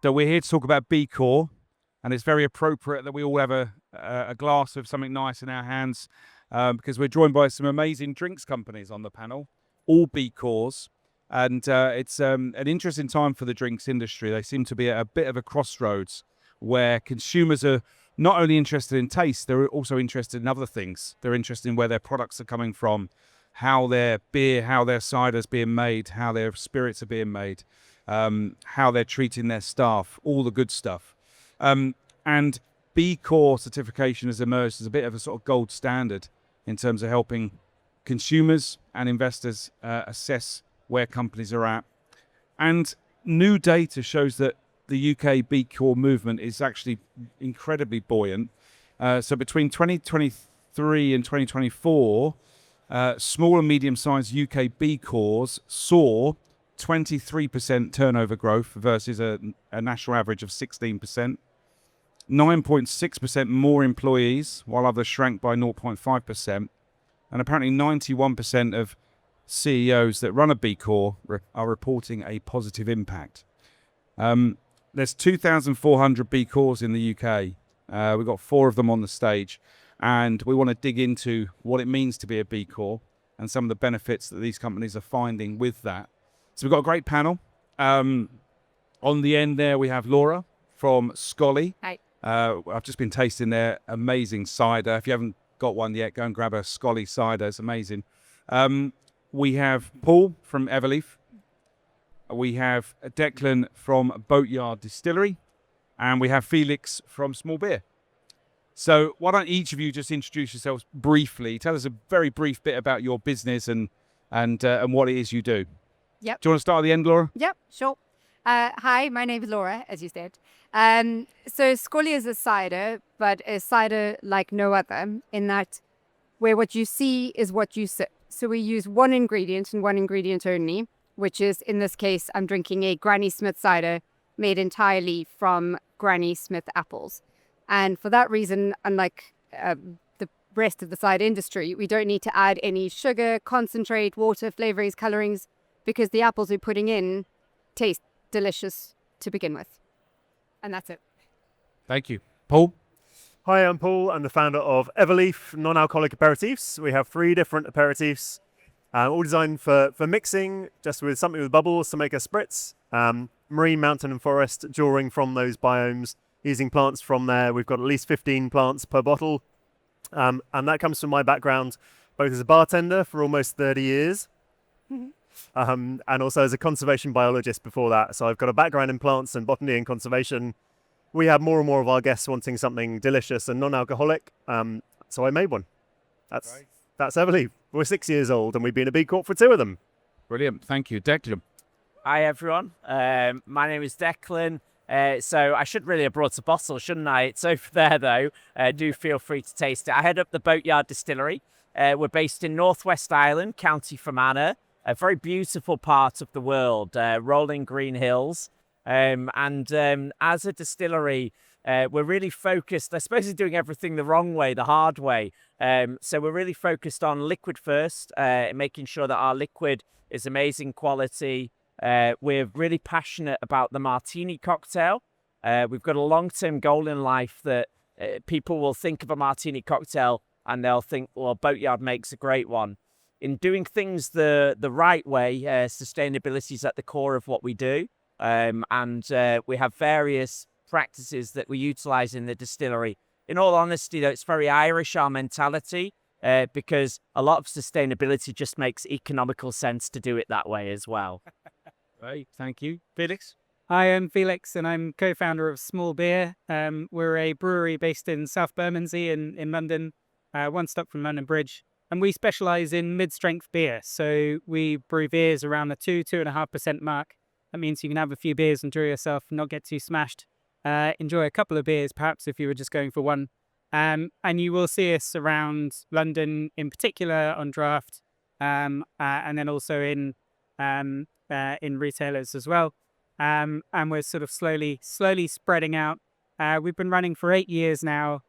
So we're here to talk about B Corp, and it's very appropriate that we all have a glass of something nice in our hands because we're joined by some amazing drinks companies on the panel, all B Corps. And it's an interesting time for the drinks industry. They seem to be at a bit of a crossroads where consumers are not only interested in taste, they're also interested in other things. They're interested in where their products are coming from, how their beer, how their cider's being made, how their spirits are being made, how they're treating their staff, all the good stuff. And B Corp certification has emerged as a bit of a sort of gold standard in terms of helping consumers and investors assess where companies are at. And new data shows that the UK B Corp movement is actually incredibly buoyant. So between 2023 and 2024, small and medium-sized UK B Corps saw 23% turnover growth versus a national average of 16%. 9.6% more employees, while others shrank by 0.5%. And apparently 91% of CEOs that run a B Corp are reporting a positive impact. There's 2,400 B Corps in the UK. We've got 4 of them on the stage. And we want to dig into what it means to be a B Corp and some of the benefits that these companies are finding with that. So we've got a great panel. On the end there, we have Laura from SXOLLIE. Hi. I've just been tasting their amazing cider. If you haven't got one yet, go and grab a SXOLLIE cider. It's amazing. We have Paul from Everleaf. We have Declan from Boatyard Distillery. And we have Felix from Small Beer. So why don't each of you just introduce yourselves briefly? Tell us a very brief bit about your business and what it is you do. Yep. Do you want to start at the end, Laura? Yep, sure. Hi, my name is Laura, as you said. So SXOLLIE is a cider, but a cider like no other, in that where what you see is what you sip. So we use one ingredient and one ingredient only, which is, in this case, I'm drinking a Granny Smith cider made entirely from Granny Smith apples. And for that reason, unlike the rest of the cider industry, we don't need to add any sugar, concentrate, water, flavorings, colorings, because the apples we're putting in taste delicious to begin with. And that's it. Thank you. Paul? Hi, I'm Paul. I'm the founder of Everleaf non-alcoholic aperitifs. We have 3 different aperitifs, all designed for mixing, just with something with bubbles to make a spritz. Marine, mountain and forest, drawing from those biomes, using plants from there. We've got at least 15 plants per bottle. And that comes from my background, both as a bartender for almost 30 years, and also as a conservation biologist before that. So I've got a background in plants and botany and conservation. We have more and more of our guests wanting something delicious and non-alcoholic. So I made one. That's Everleaf. We're 6 years old and we've been a B Corp for 2 of them. Brilliant. Thank you. Declan? Hi, everyone. My name is Declan. So I should really have brought a bottle, shouldn't I? It's over there, though. Do feel free to taste it. I head up the Boatyard Distillery. We're based in Northwest Ireland, County Fermanagh, a very beautiful part of the world, rolling green hills. And as a distillery, we're really focused, I suppose, on doing everything the wrong way, the hard way. So we're really focused on liquid first, making sure that our liquid is amazing quality. We're really passionate about the martini cocktail. We've got a long-term goal in life that people will think of a martini cocktail and they'll think, well, Boatyard makes a great one. In doing things the right way, sustainability is at the core of what we do. And we have various practices that we utilize in the distillery. In all honesty, though, it's very Irish, our mentality, because a lot of sustainability just makes economical sense to do it that way as well. Right, thank you. Felix? Hi, I'm Felix and I'm co-founder of Small Beer. We're a brewery based in South Bermondsey in London, 1 stop from London Bridge. And we specialise in mid-strength beer. So we brew beers around the 2.5% mark. That means you can have a few beers, enjoy yourself, and not get too smashed. Enjoy a couple of beers, perhaps, if you were just going for one. And you will see us around London, in particular, on draft, and then also in retailers as well. And we're sort of slowly spreading out. We've been running for 8 years now.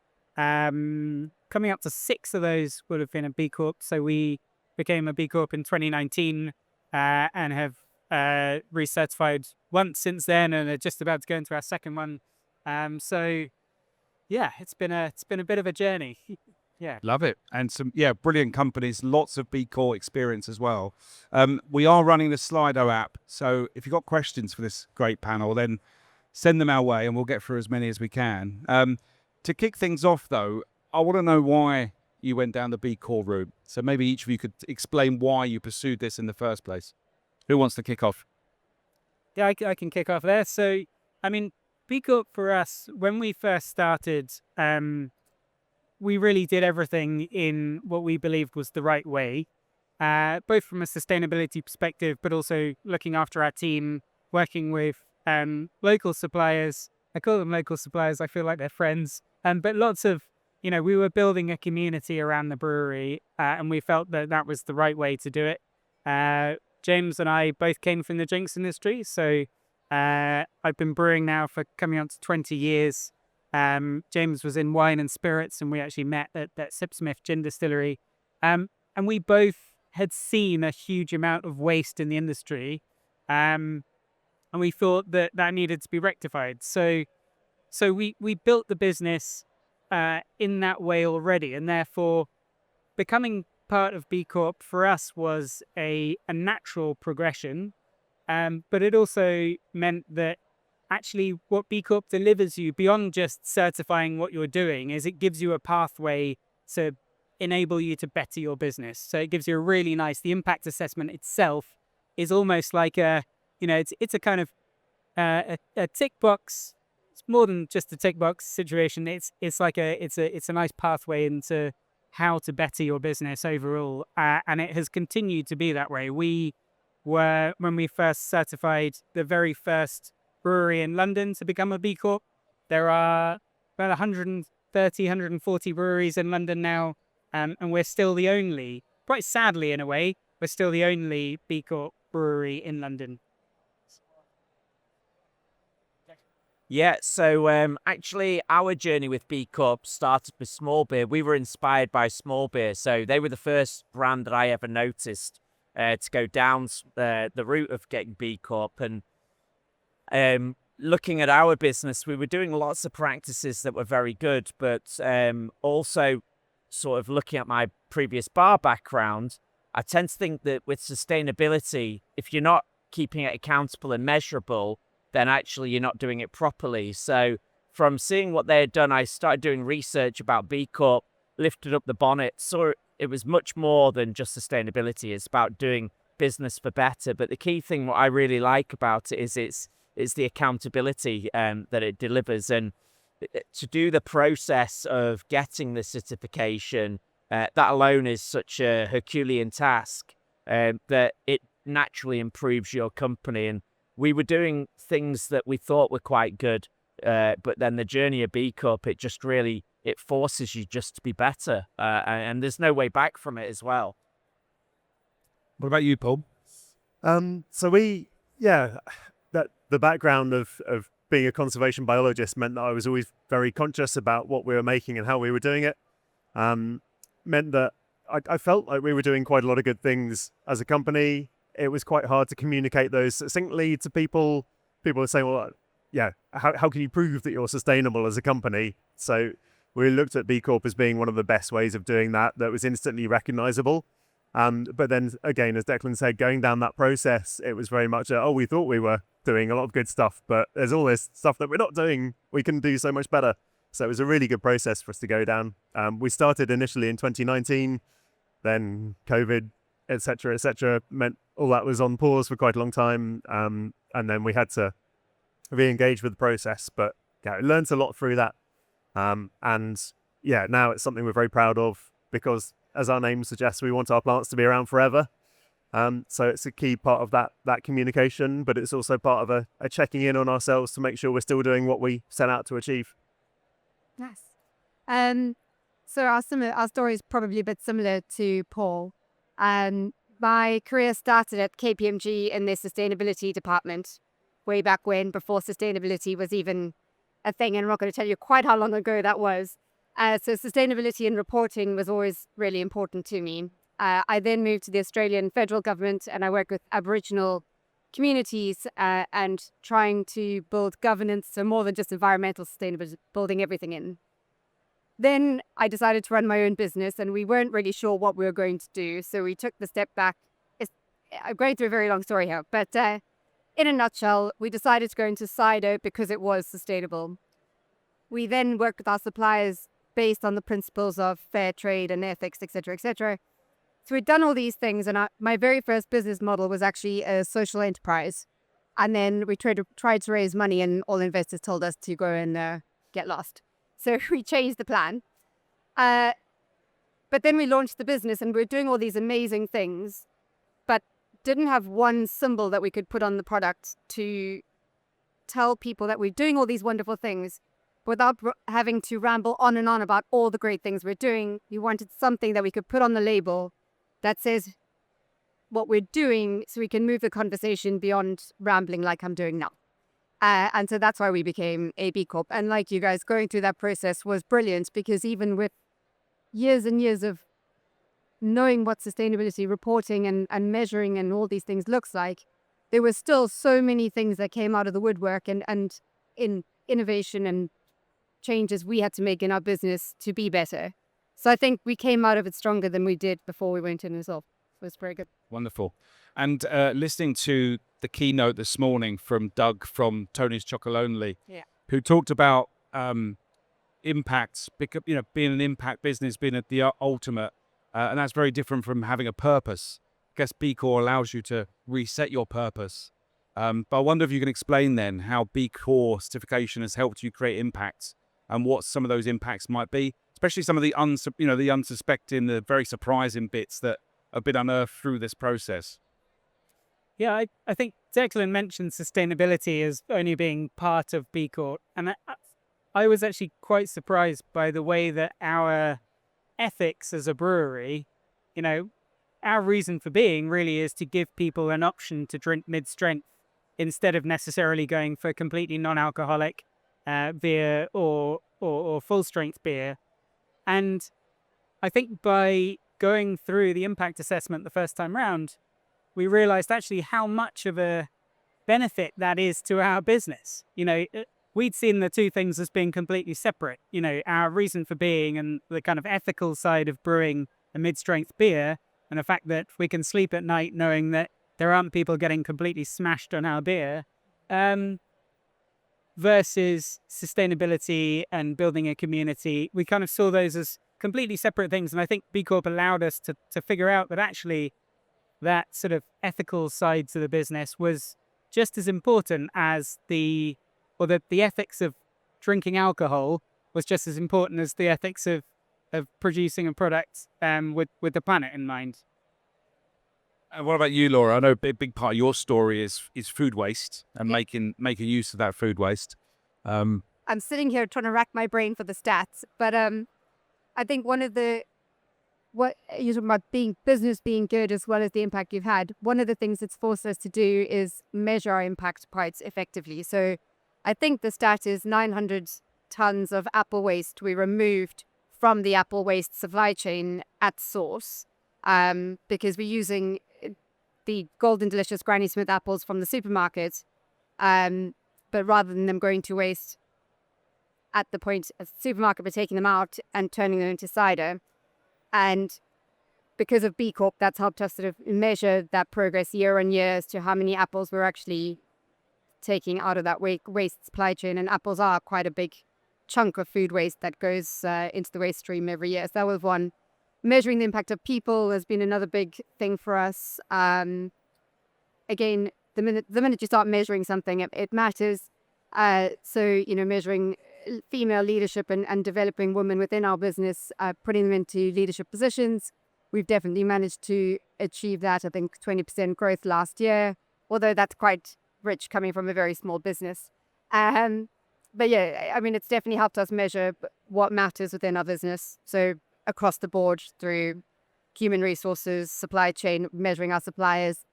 Coming up to 6 of those would have been a B Corp. So we became a B Corp in 2019 and have recertified once since then, and are just about to go into our second one. So yeah, it's been a bit of a journey. Yeah. Love it. And some, brilliant companies, lots of B Corp experience as well. We are running the Slido app. So if you've got questions for this great panel, then send them our way and we'll get through as many as we can. To kick things off, though, I want to know why you went down the B Corp route. So maybe each of you could explain why you pursued this in the first place. Who wants to kick off? Yeah, I can kick off there. So, I mean, B Corp for us, when we first started, we really did everything in what we believed was the right way, both from a sustainability perspective, but also looking after our team, working with local suppliers. I call them local suppliers. I feel like they're friends. But lots of, we were building a community around the brewery, and we felt that that was the right way to do it. James and I both came from the drinks industry, so I've been brewing now for coming on to 20 years. James was in wine and spirits, and we actually met at Sipsmith Gin Distillery. And we both had seen a huge amount of waste in the industry, and we thought that needed to be rectified. So we built the business in that way already, and therefore becoming part of B Corp for us was a natural progression. But it also meant that actually what B Corp delivers you beyond just certifying what you're doing is it gives you a pathway to enable you to better your business. So it gives you a really nice, the impact assessment itself is almost like it's a kind of a tick box. It's more than just a tick box situation. It's a nice pathway into how to better your business overall. And it has continued to be that way. We were, when we first certified, the very first brewery in London to become a B Corp. There are about 130, 140 breweries in London now, and we're still the only, quite sadly in a way, we're still the only B Corp brewery in London. Yeah, so actually our journey with B Corp started with small beer. We were inspired by small beer, so they were the first brand that I ever noticed to go down the route of getting B Corp. And looking at our business, we were doing lots of practices that were very good, but also sort of looking at my previous bar background, I tend to think that with sustainability, if you're not keeping it accountable and measurable, then actually you're not doing it properly. So from seeing what they had done, I started doing research about B Corp, lifted up the bonnet, saw it was much more than just sustainability. It's about doing business for better. But the key thing, what I really like about it is it's the accountability that it delivers. And to do the process of getting the certification, that alone is such a Herculean task that it naturally improves your company. And we were doing things that we thought were quite good, but then the journey of B Corp, it just really, it forces you just to be better, and there's no way back from it as well. What about you, Paul? So that the background of being a conservation biologist meant that I was always very conscious about what we were making and how we were doing it. Meant that I felt like we were doing quite a lot of good things as a company. It was quite hard to communicate those succinctly to people. People were saying, well, yeah, how can you prove that you're sustainable as a company? So we looked at B Corp as being one of the best ways of doing that was instantly recognizable. But then again, as Declan said, going down that process, it was very much, we thought we were doing a lot of good stuff, but there's all this stuff that we're not doing. We can do so much better. So it was a really good process for us to go down. We started initially in 2019, then COVID, etc., meant all that was on pause for quite a long time. And then we had to re-engage with the process, but yeah, learned a lot through that. And yeah, now it's something we're very proud of because, as our name suggests, we want our plants to be around forever. So it's a key part of that communication, but it's also part of a checking in on ourselves to make sure we're still doing what we set out to achieve. Nice. So our story is probably a bit similar to Paul. My career started at KPMG in their sustainability department way back when, before sustainability was even a thing. And I'm not going to tell you quite how long ago that was. So sustainability and reporting was always really important to me. I then moved to the Australian federal government and I worked with Aboriginal communities and trying to build governance, so more than just environmental sustainability, building everything in. Then I decided to run my own business, and we weren't really sure what we were going to do. So we took the step back. I'm going through a very long story here, but in a nutshell, we decided to go into cider because it was sustainable. We then worked with our suppliers based on the principles of fair trade and ethics, etc., etc. So we'd done all these things, and my very first business model was actually a social enterprise. And then we tried to raise money, and all investors told us to go and get lost. So we changed the plan. But then we launched the business, and we were doing all these amazing things, but didn't have one symbol that we could put on the product to tell people that we're doing all these wonderful things without having to ramble on and on about all the great things we're doing. We wanted something that we could put on the label that says what we're doing, so we can move the conversation beyond rambling like I'm doing now. And so that's why we became a B Corp. And like you guys, going through that process was brilliant, because even with years and years of knowing what sustainability reporting and measuring and all these things looks like, there were still so many things that came out of the woodwork and in innovation and changes we had to make in our business to be better. So I think we came out of it stronger than we did before we went in as well. It was very good. Wonderful. And listening to the keynote this morning from Doug from Tony's Chocolonely, who talked about impact, being an impact business, being at the ultimate, and that's very different from having a purpose. I guess B Corp allows you to reset your purpose. But I wonder if you can explain then how B Corp certification has helped you create impact, and what some of those impacts might be, especially some of the the unsuspecting, the very surprising bits that have been unearthed through this process. Yeah, I think Declan mentioned sustainability as only being part of B Corp, and I was actually quite surprised by the way that our ethics as a brewery, our reason for being really is to give people an option to drink mid-strength instead of necessarily going for completely non-alcoholic beer or full-strength beer. And I think by going through the impact assessment the first time round, we realized actually how much of a benefit that is to our business. We'd seen the two things as being completely separate. Our reason for being and the kind of ethical side of brewing a mid-strength beer, and the fact that we can sleep at night knowing that there aren't people getting completely smashed on our beer, versus sustainability and building a community. We kind of saw those as completely separate things. And I think B Corp allowed us to figure out that actually that sort of ethical side to the business was just as important as the ethics of drinking alcohol was just as important as the ethics of producing a product with the planet in mind. And what about you, Laura? I know a big part of your story is food waste and making use of that food waste. I'm sitting here trying to rack my brain for the stats, but I think what you're talking about business being good as well as the impact you've had. One of the things it's forced us to do is measure our impact quite effectively. So I think the stat is 900 tons of apple waste we removed from the apple waste supply chain at source, because we're using the Golden Delicious Granny Smith apples from the supermarket, but rather than them going to waste at the point of the supermarket, we're taking them out and turning them into cider. And because of B Corp, that's helped us sort of measure that progress year on year as to how many apples we're actually taking out of that waste supply chain. And apples are quite a big chunk of food waste that goes into the waste stream every year. So that was one. Measuring the impact of people has been another big thing for us. Again, the minute you start measuring something, it matters. So, measuring female leadership and developing women within our business, putting them into leadership positions. We've definitely managed to achieve that. I think 20% growth last year, although that's quite rich coming from a very small business. But yeah, I mean, it's definitely helped us measure what matters within our business. So across the board through human resources, supply chain, measuring our suppliers,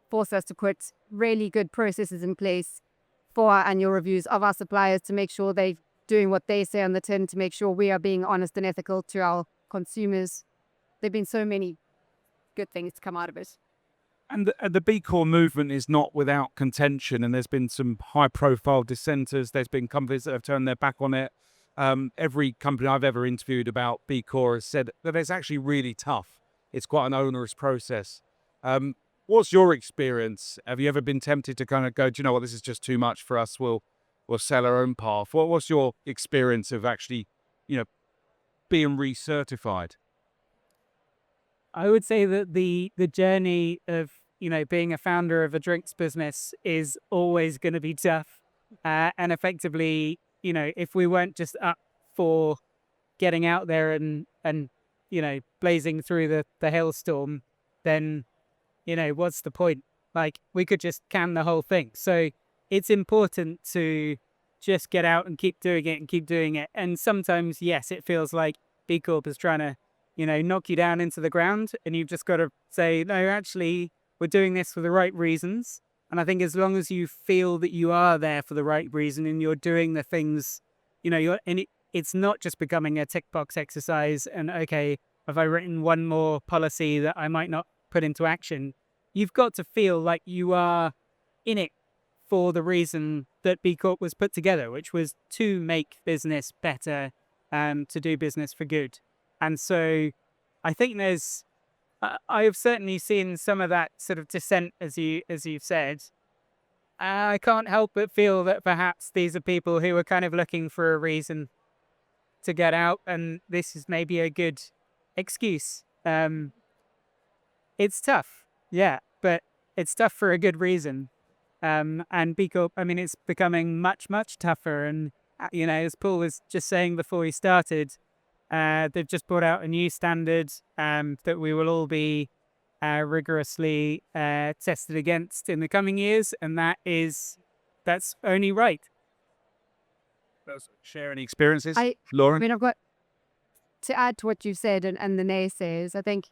force us to put really good processes in place for our annual reviews of our suppliers to make sure they're doing what they say on the tin, to make sure we are being honest and ethical to our consumers. There've been so many good things to come out of it. And the B Corp movement is not without contention, and there's been some high-profile dissenters. There's been companies that have turned their back on it. Every company I've ever interviewed about B Corp has said that it's actually really tough. It's quite an onerous process. What's your experience? Have you ever been tempted to kind of go, do you know what, this is just too much for us, we'll sell our own path? What's your experience of actually, being recertified? I would say that the journey of being a founder of a drinks business is always going to be tough, and effectively, if we weren't just up for getting out there and blazing through the hailstorm, then what's the point? Like, we could just can the whole thing. So it's important to just get out and keep doing it. And sometimes, yes, it feels like B Corp is trying to knock you down into the ground, and you've just got to say, no, actually, we're doing this for the right reasons. And I think as long as you feel that you are there for the right reason and you're doing the things, it's not just becoming a tick box exercise and, okay, have I written one more policy that I might not put into action? You've got to feel like you are in it for the reason that B Corp was put together, which was to make business better, to do business for good. And so I think I have certainly seen some of that sort of dissent, as you've said. I can't help but feel that perhaps these are people who are kind of looking for a reason to get out, and this is maybe a good excuse. It's tough, yeah, but it's tough for a good reason. And B Corp, it's becoming much, much tougher. And, as Paul was just saying before we started, they've just brought out a new standard that we will all be rigorously tested against in the coming years, and that's only right. Share any experiences, I Lauren? mean, I've got to add to what you said and the naysayers. I think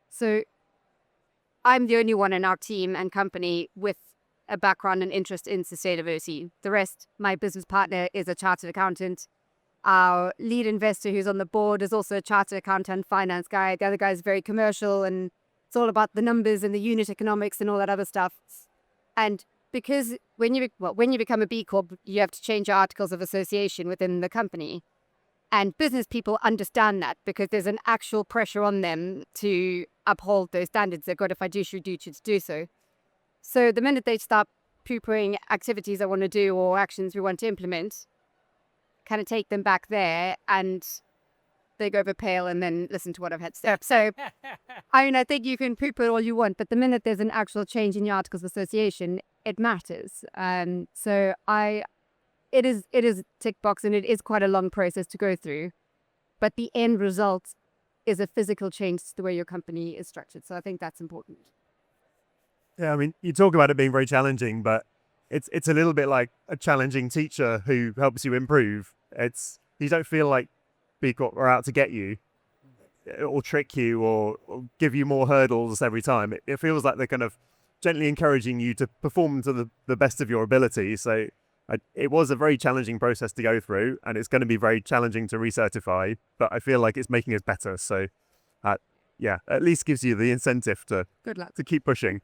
so. I'm the only one in our team and company with a background and interest in sustainability. The rest, my business partner is a chartered accountant. Our lead investor who's on the board is also a chartered accountant, finance guy. The other guy is very commercial, and it's all about the numbers and the unit economics and all that other stuff. And because when you become a B Corp, you have to change your articles of association within the company. And business people understand that because there's an actual pressure on them to uphold those standards. They've got a fiduciary duty to do so. So the minute they start poo-pooing activities I want to do or actions we want to implement, kind of take them back there, and they go over pale and then listen to what I've had to say. So, I think you can poo-poo all you want, but the minute there's an actual change in your articles of association, it matters. So it is tick box, and it is quite a long process to go through, but the end result is a physical change to the way your company is structured. So I think that's important. Yeah, you talk about it being very challenging, but it's a little bit like a challenging teacher who helps you improve. You don't feel like B Corp are out to get you or trick you or give you more hurdles every time. It feels like they're kind of gently encouraging you to perform to the best of your ability. So it was a very challenging process to go through, and it's going to be very challenging to recertify, but I feel like it's making us better. So yeah, at least gives you the incentive to Good luck. to keep pushing.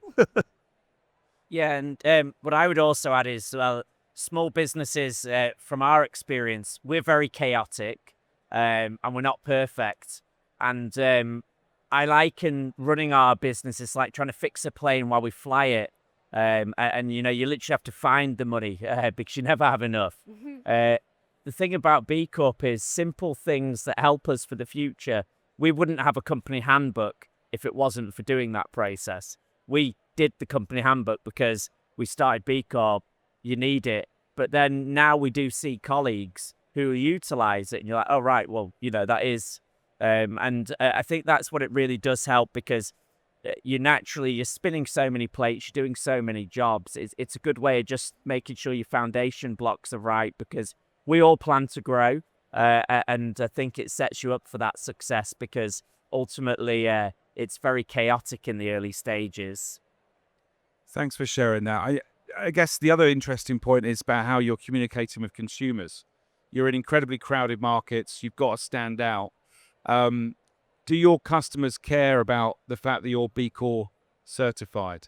Yeah, and what I would also add is, well, small businesses, from our experience, we're very chaotic, and we're not perfect. And I liken running our business is like trying to fix a plane while we fly it. And you literally have to find the money because you never have enough. The thing about B Corp is simple things that help us for the future. We wouldn't have a company handbook if it wasn't for doing that process. We did the company handbook because we started B Corp. You need it. But then now we do see colleagues who utilize it, and you're like, oh, right, well, that is. And I think that's what it really does help, because you're spinning so many plates, you're doing so many jobs. It's a good way of just making sure your foundation blocks are right, because we all plan to grow. And I think it sets you up for that success, because ultimately it's very chaotic in the early stages. Thanks for sharing that. I guess the other interesting point is about how you're communicating with consumers. You're in incredibly crowded markets. You've got to stand out. Do your customers care about the fact that you're B Corp certified?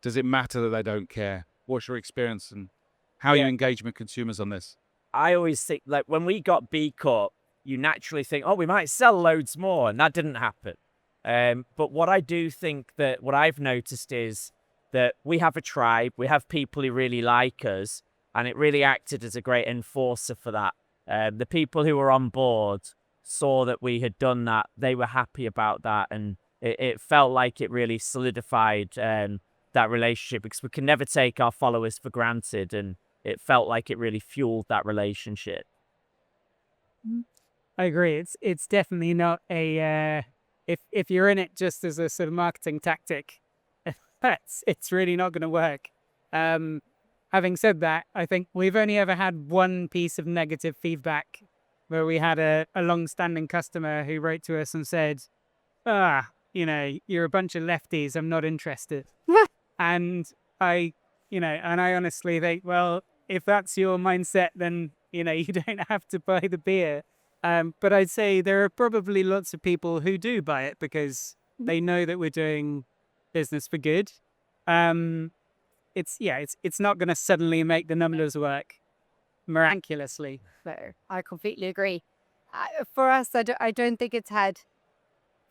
Does it matter that they don't care? What's your experience and how you engage with consumers on this? I always think, like, when we got B Corp, you naturally think, oh, we might sell loads more, and that didn't happen. But what I do think that what I've noticed is that we have a tribe, we have people who really like us, and it really acted as a great enforcer for that. The people who were on board saw that we had done that, they were happy about that, and it felt like it really solidified that relationship, because we can never take our followers for granted, and it felt like it really fueled that relationship. I agree. It's definitely not a if you're in it just as a sort of marketing tactic, it's really not going to work. Having said that, I think we've only ever had one piece of negative feedback where we had a long-standing customer who wrote to us and said, you're a bunch of lefties, I'm not interested. And I honestly think, well, if that's your mindset, then, you don't have to buy the beer. But I'd say there are probably lots of people who do buy it because they know that we're doing business for good. It's not going to suddenly make the numbers work miraculously. So I completely agree. For us, I don't think it's had.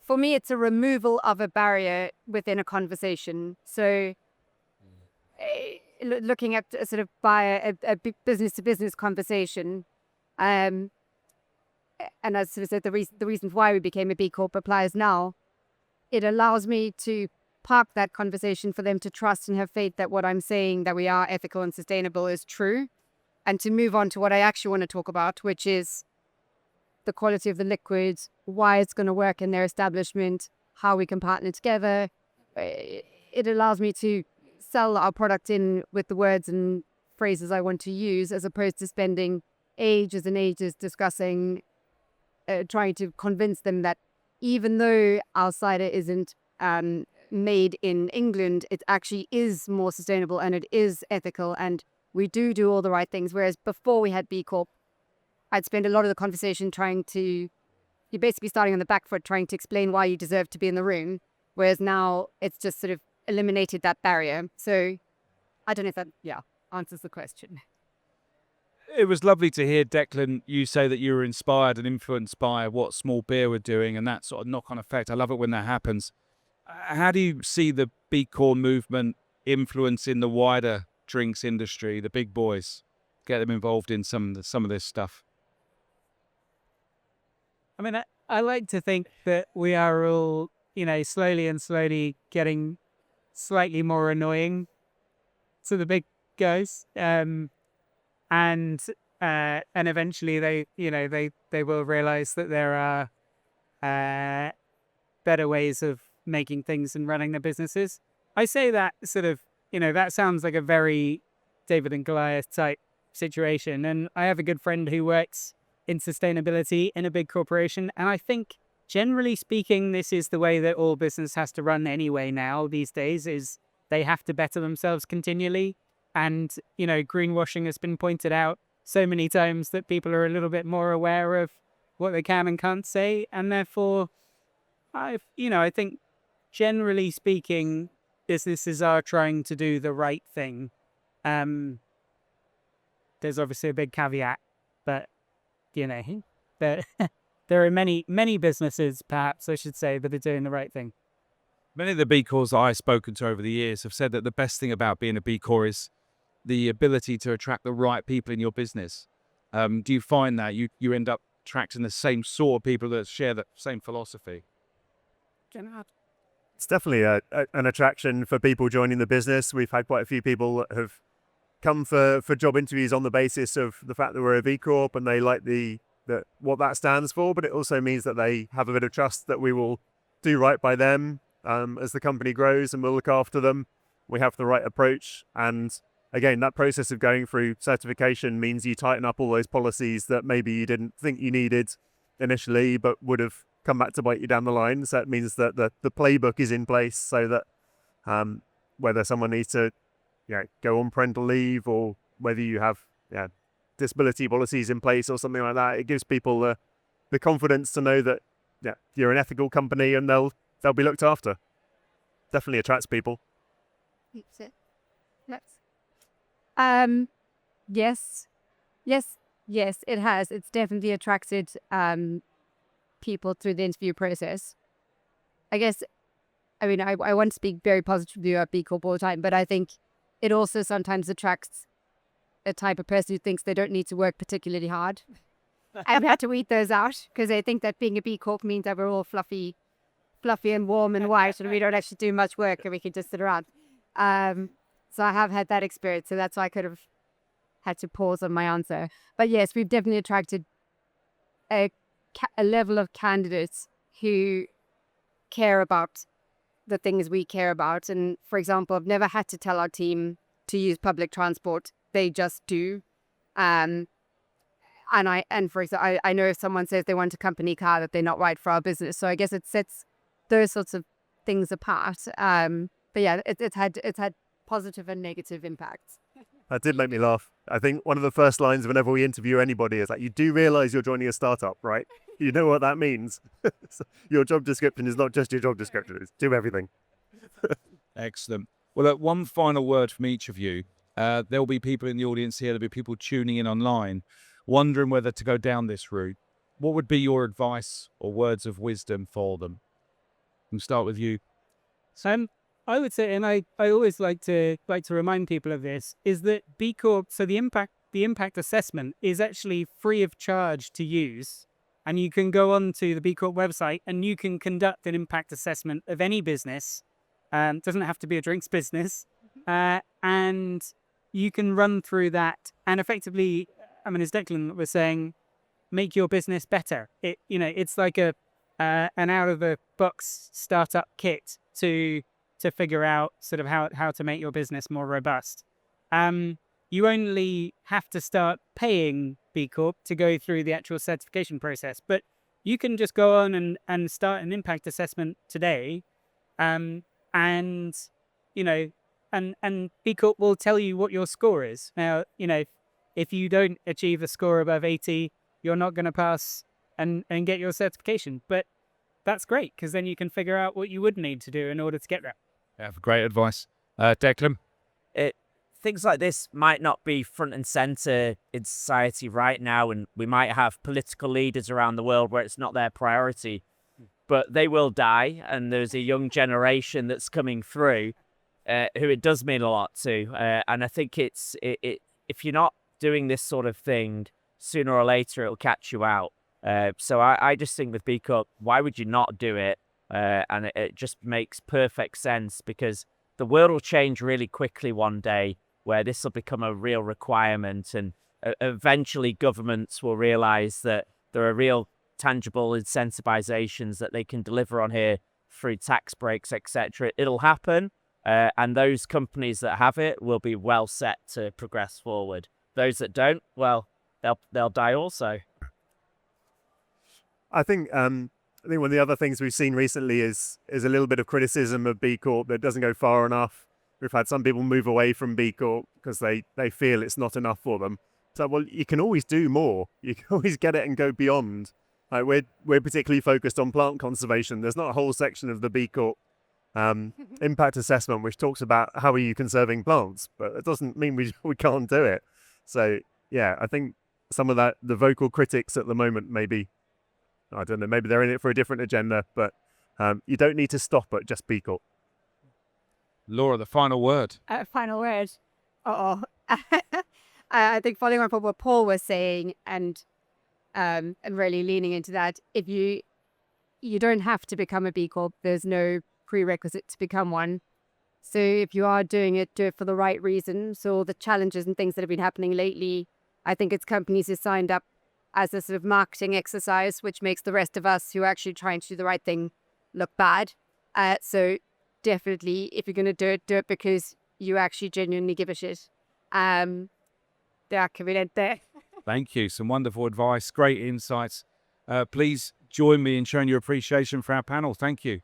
For me, it's a removal of a barrier within a conversation. So, looking at a sort of a business-to-business conversation, and as sort of said, the reasons why we became a B Corp applies now. It allows me to park that conversation for them to trust and have faith that what I'm saying, that we are ethical and sustainable, is true, and to move on to what I actually want to talk about, which is the quality of the liquids, why it's going to work in their establishment, how we can partner together. It allows me to sell our product in with the words and phrases I want to use, as opposed to spending ages and ages discussing, trying to convince them that even though our cider isn't made in England, it actually is more sustainable and it is ethical and we do all the right things. Whereas before we had B Corp, I'd spend a lot of the conversation you're basically starting on the back foot, trying to explain why you deserve to be in the room. Whereas now it's just sort of eliminated that barrier. So I don't know if that, answers the question. It was lovely to hear, Declan, you say that you were inspired and influenced by what Small Beer were doing and that sort of knock-on effect. I love it when that happens. How do you see the B Corp movement influencing the wider drinks industry, the big boys? Get them involved in some of this stuff. I mean, I like to think that we are all, slowly getting slightly more annoying to the big guys. And eventually they will realize that there are better ways of making things and running their businesses. I say that sort of, that sounds like a very David and Goliath type situation. And I have a good friend who works in sustainability in a big corporation. And I think, generally speaking, this is the way that all business has to run anyway now these days, is they have to better themselves continually. And, greenwashing has been pointed out so many times that people are a little bit more aware of what they can and can't say. And therefore, I think, generally speaking, businesses are trying to do the right thing. There's obviously a big caveat, but, there are many businesses, perhaps I should say, that are doing the right thing. Many of the B Corps that I've spoken to over the years have said that the best thing about being a B Corp is the ability to attract the right people in your business. Do you find that you end up attracting the same sort of people that share the same philosophy? It's definitely an attraction for people joining the business. We've had quite a few people that have come for job interviews on the basis of the fact that we're a B Corp and they like what that stands for, but it also means that they have a bit of trust that we will do right by them as the company grows, and we'll look after them. We have the right approach, and again, that process of going through certification means you tighten up all those policies that maybe you didn't think you needed initially, but would have come back to bite you down the line. So it means that the playbook is in place, so that whether someone needs to go on parental leave, or whether you have disability policies in place or something like that, it gives people the confidence to know that you're an ethical company and they'll be looked after. definitely attracts people. Keeps it. Yes. Yes. Yes. Yes, it has. It's definitely attracted people through the interview process. I guess, I mean, I want to speak very positively about B Corp all the time, but I think it also sometimes attracts a type of person who thinks they don't need to work particularly hard. I've had to weed those out because they think that being a B Corp means that we're all fluffy and warm and white and we don't actually do much work and we can just sit around. So I have had that experience. So that's why I could have had to pause on my answer. But yes, we've definitely attracted a level of candidates who care about the things we care about. And for example, I've never had to tell our team to use public transport. They just do. And for example, I know if someone says they want a company car that they're not right for our business. So I guess it sets those sorts of things apart. But yeah, it's had positive and negative impacts. That did make me laugh. I think one of the first lines whenever we interview anybody is like, you do realize you're joining a startup, right? You know what that means. So your job description is not just your job description, it's do everything. Excellent. Well, look, one final word from each of you. There'll be people in the audience here, there'll be people tuning in online, wondering whether to go down this route. What would be your advice or words of wisdom for them? We'll start with you. I would say, and I always like to remind people of this, is that B Corp, so the impact assessment is actually free of charge to use. And you can go on to the B Corp website and you can conduct an impact assessment of any business. It doesn't have to be a drinks business. And you can run through that and effectively, I mean, as Declan was saying, make your business better. It's like an out of the box startup kit to figure out sort of how to make your business more robust. You only have to start paying B Corp to go through the actual certification process, but you can just go on and start an impact assessment today, and B Corp will tell you what your score is. Now, if you don't achieve a score above 80, you're not going to pass and get your certification, but that's great because then you can figure out what you would need to do in order to get there. Yeah, great advice. Declan? Things like this might not be front and center in society right now, and we might have political leaders around the world where it's not their priority, but they will die, and there's a young generation that's coming through who it does mean a lot to. And I think if you're not doing this sort of thing, sooner or later it'll catch you out. So I just think with B Corp, why would you not do it? And it just makes perfect sense because the world will change really quickly one day where this will become a real requirement, and eventually governments will realize that there are real tangible incentivizations that they can deliver on here through tax breaks, etc. It'll happen, and those companies that have it will be well set to progress forward. Those that don't, well, they'll die also. I think one of the other things we've seen recently is a little bit of criticism of B Corp that doesn't go far enough. We've had some people move away from B Corp because they feel it's not enough for them. So, well, you can always do more. You can always get it and go beyond. Like we're particularly focused on plant conservation. There's not a whole section of the B Corp impact assessment which talks about how are you conserving plants, but it doesn't mean we can't do it. So, yeah, I think some of that, the vocal critics at the moment, maybe, I don't know, maybe they're in it for a different agenda, but you don't need to stop at just B Corp. Laura, the final word. Final word. I think following on from what Paul was saying and really leaning into that, if you don't have to become a B Corp, there's no prerequisite to become one. So if you are doing it, do it for the right reasons. So the challenges and things that have been happening lately, I think it's companies who signed up as a sort of marketing exercise, which makes the rest of us who are actually trying to do the right thing look bad. So definitely, if you're going to do it because you actually genuinely give a shit. Thank you. Some wonderful advice, great insights. Please join me in showing your appreciation for our panel. Thank you.